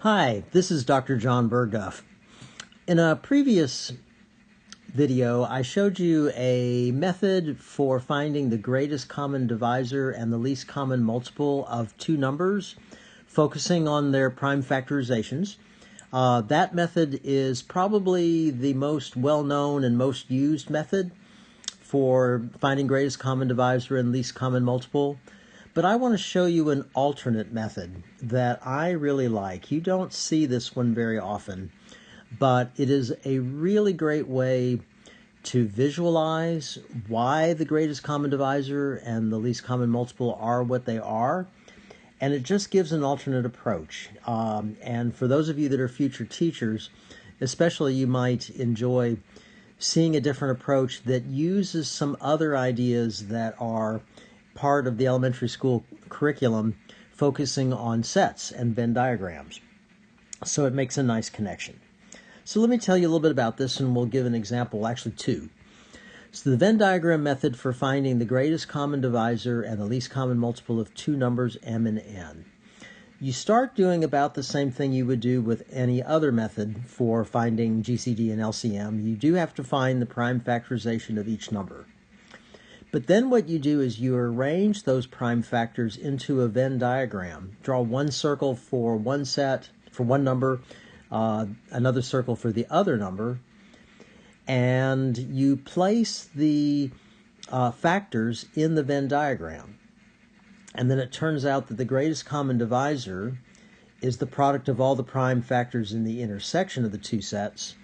Hi, this is Dr. John Bergduff. In a previous video, I showed you a method for finding the greatest common divisor and the least common multiple of two numbers, focusing on their prime factorizations. That method is probably the most well-known and most used method for finding greatest common divisor and least common multiple. But I want to show you an alternate method that I really like. You don't see this one very often, but it is a really great way to visualize why the greatest common divisor and the least common multiple are what they are. And it just gives an alternate approach. And for those of you that are future teachers, especially, you might enjoy seeing a different approach that uses some other ideas that are part of the elementary school curriculum, focusing on sets and Venn diagrams. So it makes a nice connection. So let me tell you a little bit about this, and we'll give an example, actually two. So the Venn diagram method for finding the greatest common divisor and the least common multiple of two numbers m and n. You start doing about the same thing you would do with any other method for finding GCD and LCM. You do have to find the prime factorization of each number. But then what you do is you arrange those prime factors into a Venn diagram. Draw one circle for one set, for one number, another circle for the other number, and you place the factors in the Venn diagram. And then it turns out that the greatest common divisor is the product of all the prime factors in the intersection of the two sets,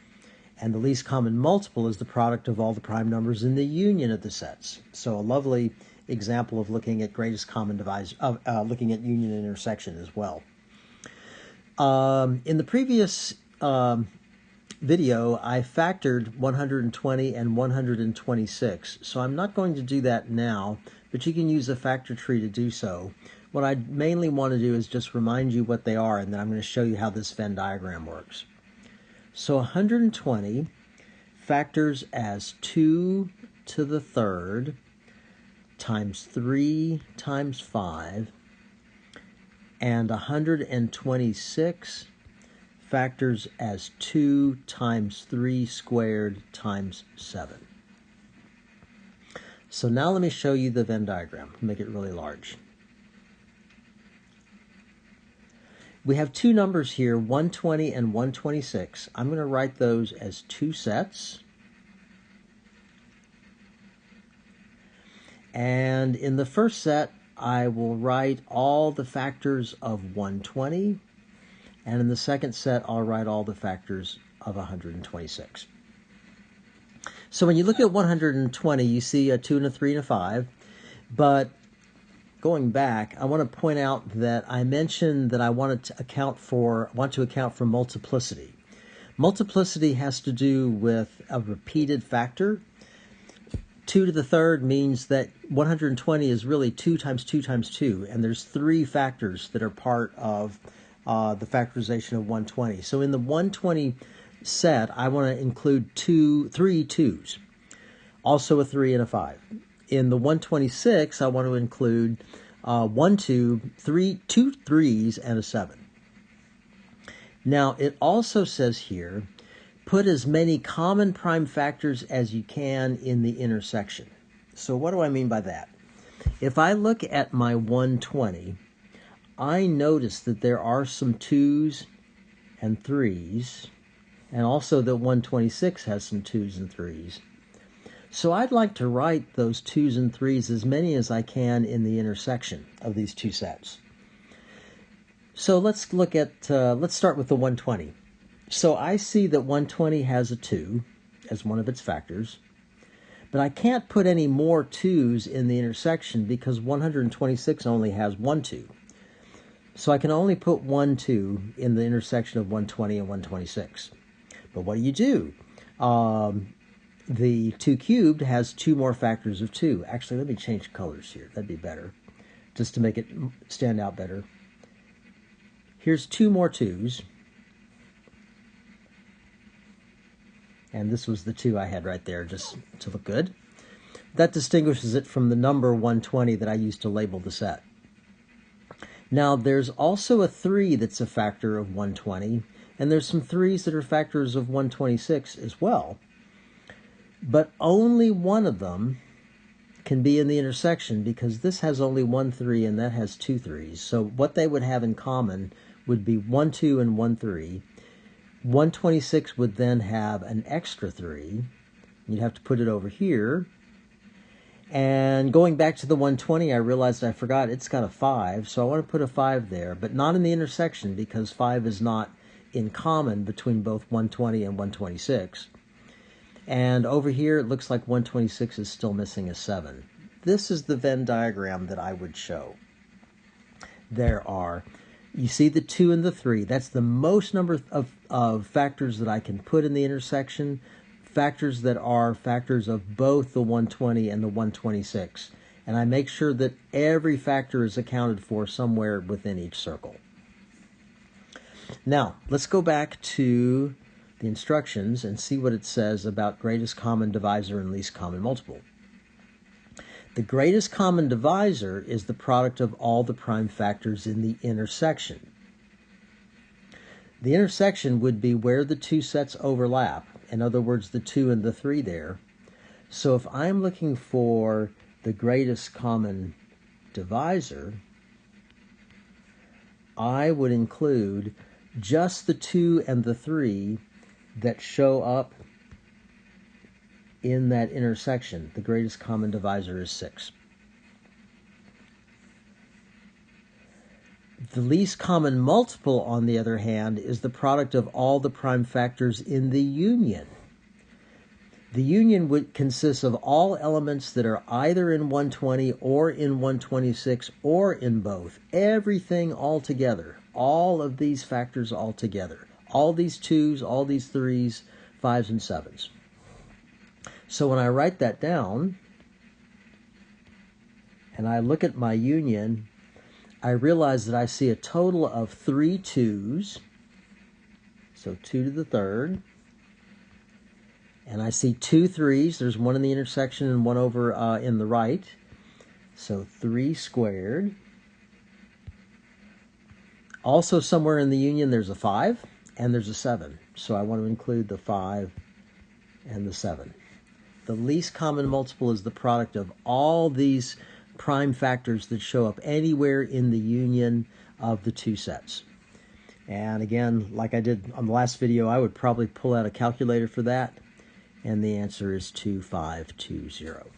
and the least common multiple is the product of all the prime numbers in the union of the sets. So a lovely example of looking at greatest common divisor, looking at union and intersection as well. In the previous video, I factored 120 and 126, so I'm not going to do that now, but you can use a factor tree to do so. What I mainly want to do is just remind you what they are, and then I'm going to show you how this Venn diagram works. So 120 factors as 2 to the third times 3 times 5, and 126 factors as 2 times 3 squared times 7. So now let me show you the Venn diagram. Make it really large. We have two numbers here, 120 and 126. I'm going to write those as two sets. And in the first set, I will write all the factors of 120. And in the second set, I'll write all the factors of 126. So when you look at 120, you see a 2 and a 3 and a 5. But going back, I want to point out that I mentioned that I want to account for multiplicity. Multiplicity has to do with a repeated factor. 2 to the third means that 120 is really 2 times 2 times 2, and there's 3 factors that are part of the factorization of 120. So in the 120 set, I want to include 3 2s, also a 3 and a 5. In the 126, I want to include 1 2, 3, 2 3s, and a 7. Now, it also says here, put as many common prime factors as you can in the intersection. So what do I mean by that? If I look at my 120, I notice that there are some 2s and 3s, and also that 126 has some 2s and 3s. So I'd like to write those 2s and 3s, as many as I can, in the intersection of these two sets. So let's start with the 120. So I see that 120 has a 2 as one of its factors, but I can't put any more 2s in the intersection because 126 only has 1 2. So I can only put 1 2 in the intersection of 120 and 126. But what do? The 2 cubed has 2 more factors of 2. Actually, let me change colors here. That'd be better, just to make it stand out better. Here's 2 more 2s. And this was the 2 I had right there, just to look good. That distinguishes it from the number 120 that I used to label the set. Now, there's also a 3 that's a factor of 120, and there's some 3's that are factors of 126 as well. But only one of them can be in the intersection because this has only 1 3 and that has 2 3's. So what they would have in common would be 1 2 and 1 3. 126 would then have an extra 3. You'd have to put it over here. And going back to the 120, I realized I forgot it's got a 5, so I want to put a 5 there, but not in the intersection because 5 is not in common between both 120 and 126. And over here, it looks like 126 is still missing a 7. This is the Venn diagram that I would show. You see the 2 and the 3. That's the most number of factors that I can put in the intersection. Factors that are factors of both the 120 and the 126. And I make sure that every factor is accounted for somewhere within each circle. Now, let's go back to the instructions and see what it says about greatest common divisor and least common multiple. The greatest common divisor is the product of all the prime factors in the intersection. The intersection would be where the two sets overlap. In other words, the 2 and the 3 there. So if I'm looking for the greatest common divisor, I would include just the 2 and the 3 that show up in that intersection. The greatest common divisor is 6. The least common multiple, on the other hand, is the product of all the prime factors in the union. The union consists of all elements that are either in 120 or in 126 or in both. Everything all together. All of these factors all together. All these 2's, all these 3's, 5's, and 7's. So when I write that down and I look at my union, I realize that I see a total of 3 2's, so 2 to the 3rd, and I see 2 3's. There's one in the intersection and one over in the right, so 3 squared. Also somewhere in the union there's a 5 and there's a 7, so I want to include the 5 and the 7. The least common multiple is the product of all these prime factors that show up anywhere in the union of the two sets. And again, like I did on the last video, I would probably pull out a calculator for that, and the answer is 2520.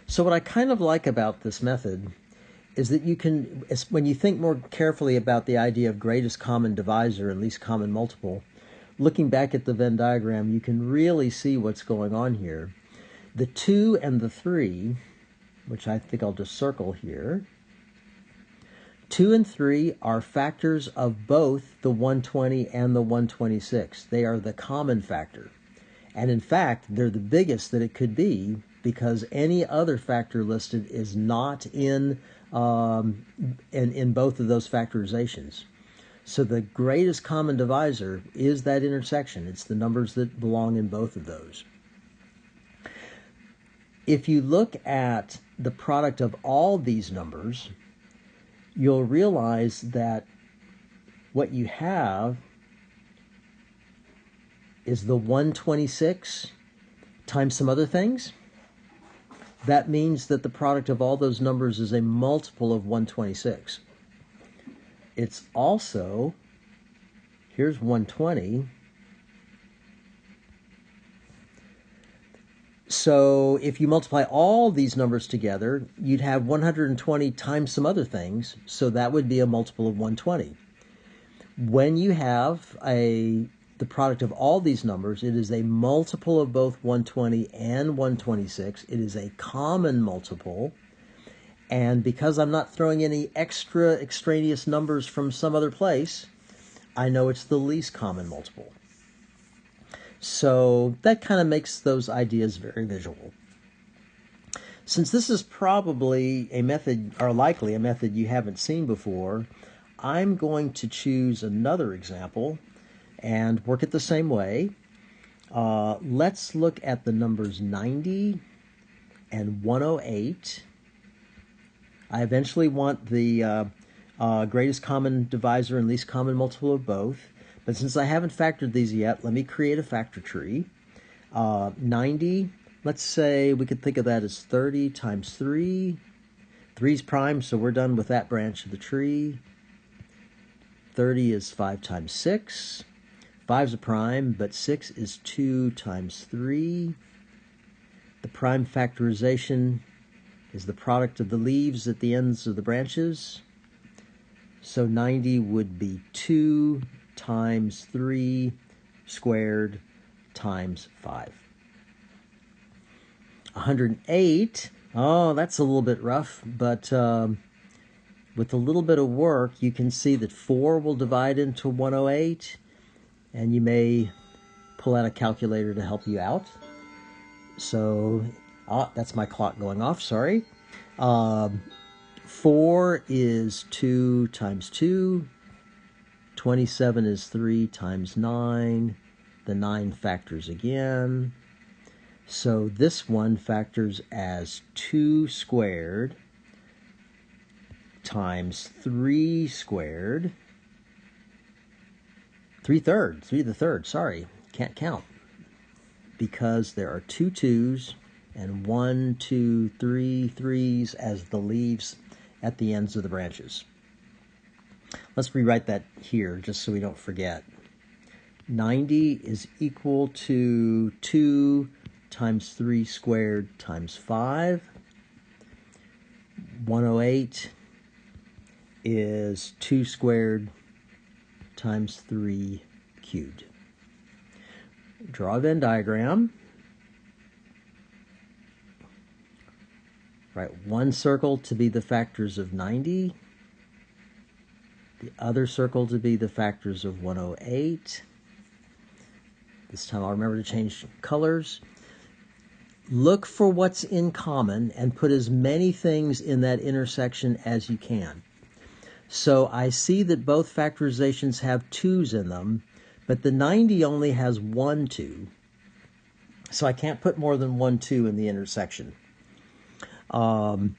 So what I kind of like about this method is that you can, when you think more carefully about the idea of greatest common divisor and least common multiple, looking back at the Venn diagram, you can really see what's going on here. The 2 and the 3, which I think I'll just circle here, 2 and 3 are factors of both the 120 and the 126. They are the common factor. And in fact, they're the biggest that it could be because any other factor listed is not in both of those factorizations. So the greatest common divisor is that intersection. It's the numbers that belong in both of those. If you look at the product of all these numbers, you'll realize that what you have is the 126 times some other things. That means that the product of all those numbers is a multiple of 126. It's also, here's 120. So if you multiply all these numbers together, you'd have 120 times some other things, so that would be a multiple of 120. When you have the product of all these numbers, it is a multiple of both 120 and 126. It is a common multiple. And because I'm not throwing any extra extraneous numbers from some other place, I know it's the least common multiple. So that kind of makes those ideas very visual. Since this is probably a method, or likely a method you haven't seen before, I'm going to choose another example and work it the same way. Let's look at the numbers 90 and 108 I eventually want the greatest common divisor and least common multiple of both. But since I haven't factored these yet, let me create a factor tree. 90, let's say we could think of that as 30 times 3. 3 is prime, so we're done with that branch of the tree. 30 is 5 times 6. 5 is a prime, but 6 is 2 times 3. The prime factorization is the product of the leaves at the ends of the branches. So 90 would be 2 times 3 squared times 5. 108, oh, that's a little bit rough, but with a little bit of work, you can see that 4 will divide into 108, and you may pull out a calculator to help you out. So, that's my clock going off, sorry. 4 is 2 times 2. 27 is 3 times 9. The 9 factors again. So this one factors as 2 squared times 3 squared. 3 to the third, sorry, can't count. Because there are 2 2s and 1, 2, 3 3s as the leaves at the ends of the branches. Let's rewrite that here just so we don't forget. 90 is equal to 2 times 3 squared times 5. 108 is 2 squared times 3 cubed. Draw a Venn diagram. Write one circle to be the factors of 90. The other circle to be the factors of 108. This time I'll remember to change colors. Look for what's in common and put as many things in that intersection as you can. So I see that both factorizations have 2's in them, but the 90 only has 1 2. So I can't put more than 1 2 in the intersection. The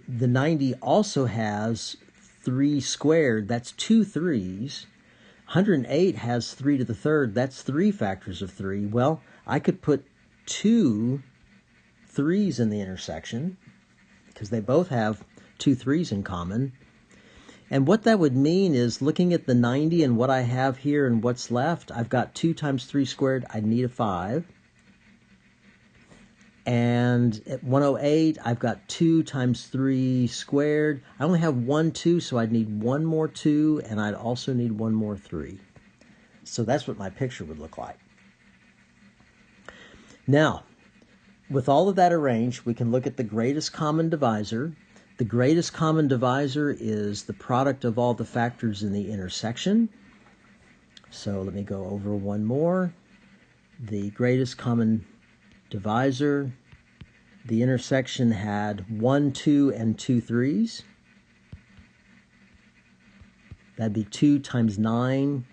90 also has 3 squared, that's 2 3's. 108 has 3 to the third, that's 3 factors of 3. Well, I could put 2 3's in the intersection because they both have 2 3's in common. And what that would mean is, looking at the 90 and what I have here and what's left, I've got 2 times 3 squared, I'd need a 5. And at 108, I've got 2 times 3 squared. I only have 1 2, so I'd need 1 more 2, and I'd also need 1 more 3. So that's what my picture would look like. Now, with all of that arranged, we can look at the greatest common divisor. The greatest common divisor is the product of all the factors in the intersection. So let me go over one more. The greatest common divisor, the intersection had 1 2 and 2 3's. That'd be 2 times 9.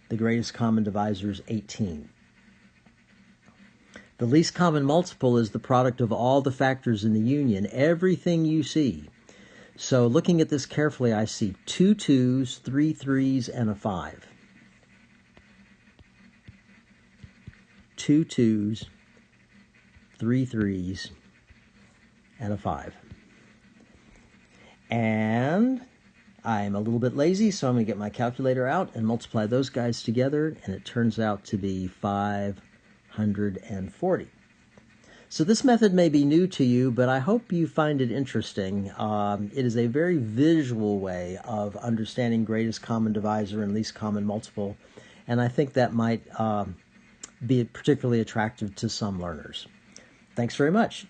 The greatest common divisor is 18. The least common multiple is the product of all the factors in the union, everything you see. So looking at this carefully, I see 2 2's, 3 3's, and a 5. 2 2's, 3 3's, and a 5. And I'm a little bit lazy, so I'm going to get my calculator out and multiply those guys together, and it turns out to be 540. So this method may be new to you, but I hope you find it interesting. It is a very visual way of understanding greatest common divisor and least common multiple, and I think that might be particularly attractive to some learners. Thanks very much.